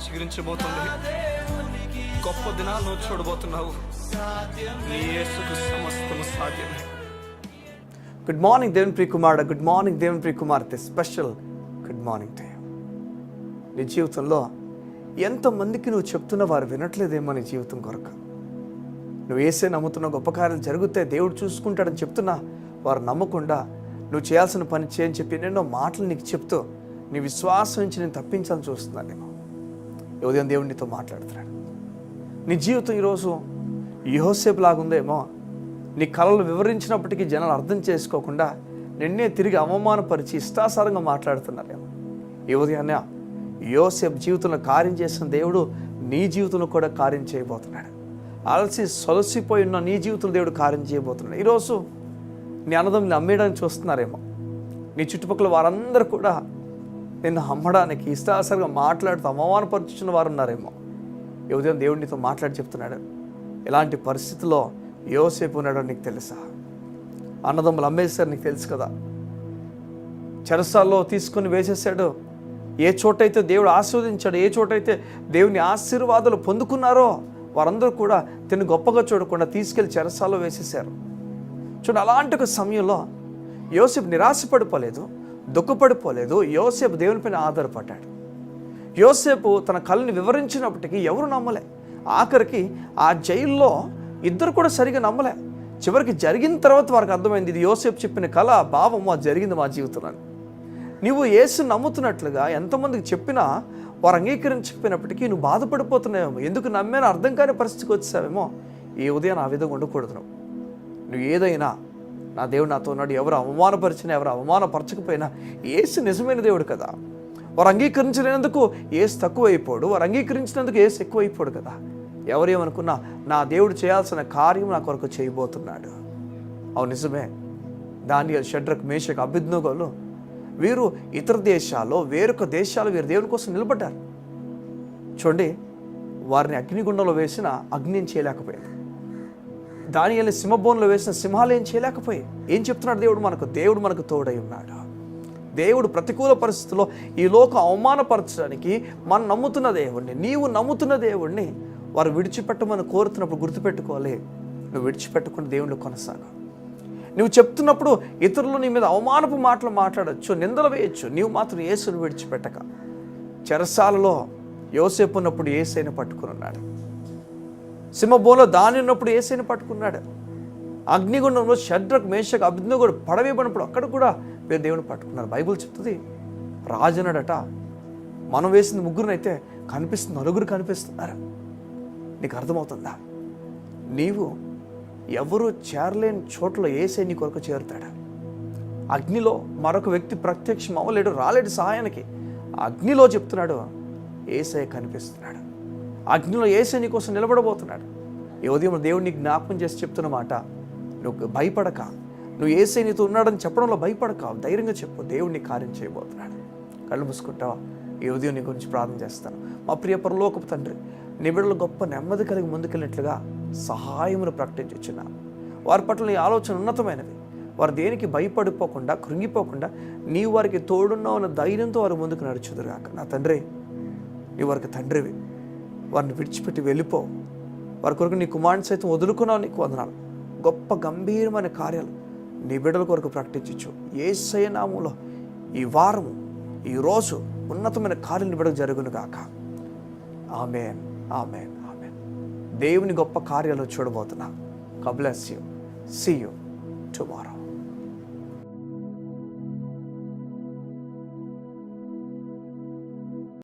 చిగురించబోతుంది. గొప్ప దినాలను చూడబోతున్నావు. నీ యేసుకు సమస్తము సాధ్యమే. గుడ్ మార్నింగ్ దేవుని ప్రియ కుమారుడు, గుడ్ మార్నింగ్ దేవుని ప్రియ కుమార్తె. Special good morning to you. నీ జీవితంలో ఎంతమందికి నువ్వు చెప్తున్న వారు వినట్లేదేమో నీ జీవితం కొరకు. నువ్వు యేసే నమ్ముతున్న గొప్ప కార్యాలు జరిగితే దేవుడు చూసుకుంటాడని చెప్తున్నా వారు నమ్మకుండా నువ్వు చేయాల్సిన పని చేయని చెప్పి ఎన్నెన్నో మాటలు నీకు చెప్తూ నీ విశ్వాసం నుంచి నేను తప్పించాలని చూస్తున్నానేమో. ఈ ఉదయం దేవుడు నీతో మాట్లాడుతున్నాడు. నీ జీవితం ఈరోజు యోసేపు లాగుందేమో. నీ కళలు వివరించినప్పటికీ జనాలు అర్థం చేసుకోకుండా నిన్నే తిరిగి అవమానపరిచి ఇష్టాసారంగా మాట్లాడుతున్నారేమో. ఈ ఉదయాన్నే యోసేపు జీవితంలో కార్యం చేసిన దేవుడు నీ జీవితంలో కూడా కార్యం చేయబోతున్నాడు. అలసి సొలసిపోయి ఉన్న నీ జీవితంలో దేవుడు కార్యం చేయబోతున్నాడు. ఈరోజు నీ అన్నదమ్ముని అమ్మేయడానికి చూస్తున్నారేమో. నీ చుట్టుపక్కల వారందరూ కూడా నిన్ను అమ్మడానికి ఇష్టాసారంగా మాట్లాడుతూ అవమానపరుచున్న వారు ఉన్నారేమో. ఈ ఉదయం దేవుడు నీతో మాట్లాడి చెప్తున్నాడు, ఇలాంటి పరిస్థితుల్లో యోసేపు ఉన్నాడో నీకు తెలుసా? అన్నదమ్ములు అమ్మేశారు, నీకు తెలుసు కదా. చెరసాల్లో తీసుకుని వేసేసాడు. ఏ చోటైతే దేవుడు ఆశీర్వదించాడు, ఏ చోటైతే దేవుని ఆశీర్వాదాలు పొందుకున్నారో వారందరూ కూడా తిని గొప్పగా చూడకుండా తీసుకెళ్లి చెరసాల్లో వేసేశారు. చూడండి, అలాంటి ఒక సమయంలో యోసేపు నిరాశపడిపోలేదు, దుఃఖపడిపోలేదు. యోసేపు దేవునిపైన ఆధారపడ్డాడు. యోసేపు తన కళని వివరించినప్పటికీ ఎవరు నమ్మలే. ఆఖరికి ఆ జైల్లో ఇద్దరు కూడా సరిగా నమ్మలే. చివరికి జరిగిన తర్వాత వారికి అర్థమైంది, ఇది యోసేపు చెప్పిన కళ, భావం అది జరిగింది మా జీవితంలో. నువ్వు యేసు నమ్ముతున్నట్లుగా ఎంతమందికి చెప్పినా వారు అంగీకరించకపోయినప్పటికీ నువ్వు బాధపడిపోతున్నావేమో. ఎందుకు నమ్మానో అర్థం కాని పరిస్థితికి వచ్చావేమో. ఈ ఉదయం ఆ విధంగా ఉండకూడదు. నువ్వు ఏదైనా నా దేవుడు నాతో ఉన్నాడు, ఎవరు అవమానపరిచినా ఎవరు అవమానపరచకపోయినా యేసు నిజమైన దేవుడు కదా. వారు అంగీకరించలేనందుకు యేసు తక్కువైపోడు, వారు అంగీకరించినందుకు యేసు ఎక్కువైపోడు కదా. ఎవరేమనుకున్నా నా దేవుడు చేయాల్సిన కార్యం నా కొరకు చేయబోతున్నాడు. అవును, నిజమే. దానియేలు, షడ్రక్, మేషక్, అబేద్నెగోలు వీరు ఇతర దేశాల్లో వేరొక దేశాలు వీరు దేవుని కోసం నిలబడ్డారు. చూడండి, వారిని అగ్నిగుండంలో వేసిన అగ్ని ఏం చేయలేకపోయింది. దానియేలుని సింహబోన్లో వేసిన సింహాలు ఏం చేయలేకపోయాయి. ఏం చెప్తున్నాడు దేవుడు? దేవుడు మనకు తోడై ఉన్నాడు. దేవుడు ప్రతికూల పరిస్థితుల్లో ఈ లోకం అవమానపరచడానికి మనం నమ్ముతున్న దేవుణ్ణి, నీవు నమ్ముతున్న దేవుణ్ణి వారు విడిచిపెట్టమని కోరుతున్నప్పుడు గుర్తుపెట్టుకోవాలి. నువ్వు విడిచిపెట్టకుండా దేవుణ్ణి కొనసాగు. నువ్వు చెప్తున్నప్పుడు ఇతరులు నీ మీద అవమానపు మాటలు మాట్లాడచ్చు, నిందలు వేయచ్చు. నీవు మాత్రం యేసును విడిచిపెట్టక. చెరసాలలో యోసేపు ఉన్నప్పుడు యేసయ్యను పట్టుకుని ఉన్నాడు. సింహబోన్లో దాని ఉన్నప్పుడు యేసయ్యను పట్టుకున్నాడు. అగ్నిగుండంలో షడ్రక్, మేషక్, అబేద్నెగోలు పడవేయబడినప్పుడు అక్కడ కూడా వీరు దేవుని పట్టుకున్నారు. బైబిల్ చెప్తుంది, రాజున్నాడట. మనం వేసింది ముగ్గురునైతే కనిపిస్తుంది, నలుగురు కనిపిస్తున్నారు. నీకు అర్థమవుతుందా? నీవు ఎవరు చేరలేని చోట్ల యేసయ్య నీ కొరకు చేరుతాడు. అగ్నిలో మరొక వ్యక్తి ప్రత్యక్షం అవ్వలేడు, రాలేడు సహాయానికి. అగ్నిలో చెప్తున్నాడు యేసయ్య కనిపిస్తున్నాడు. అగ్నిలో యేసయ్య నీ కోసం నిలబడబోతున్నాడు. ఈ ఉదయం దేవుడు నీకు జ్ఞాపకం చేసి చెప్తున్న మాట, నువ్వు భయపడక, నువ్వు యేసయ్య నీతో ఉన్నాడని చెప్పడంలో భయపడక, ధైర్యంగా చెప్పు. దేవుడు నీ కార్యం చేయబోతున్నాడు. కళ్ళు మూసుకుంటావా? ఈ ఉదయం నీ గురించి ప్రార్థన చేస్తాను. మా ప్రియ పరలోకపు తండ్రి, నీ బిడ్డలు గొప్ప నెమ్మది కలిగి ముందుకెళ్ళినట్లుగా సహాయమును ప్రకటించుచున్నా. వారి పట్ల నీ ఆలోచన ఉన్నతమైనవి. వారు దేనికి భయపడిపోకుండా, కృంగిపోకుండా నీవు వారికి తోడున్నావు అన్న ధైర్యంతో వారు ముందుకు నడుచుదురుగాక. నా తండ్రి, నీ వారికి తండ్రివి. వారిని విడిచిపెట్టి వెళ్ళిపో. వారి కొరకు నీ కుమారుని సైతం వదులుకున్నావు. నీకు వందనాలు. గొప్ప గంభీరమైన కార్యాలు నీ బిడ్డల కొరకు ప్రకటించు. యేసయ్య నామములో ఈ వారము, ఈ రోజు ఉన్నతమైన కార్యాలు నీ బిడ్డకు జరుగునుగాక. ఆమేన్, ఆమేన్, ఆమేన్. దేవుని గొప్ప కార్యాలు చూడబోతున్నా. God bless you. See you tomorrow.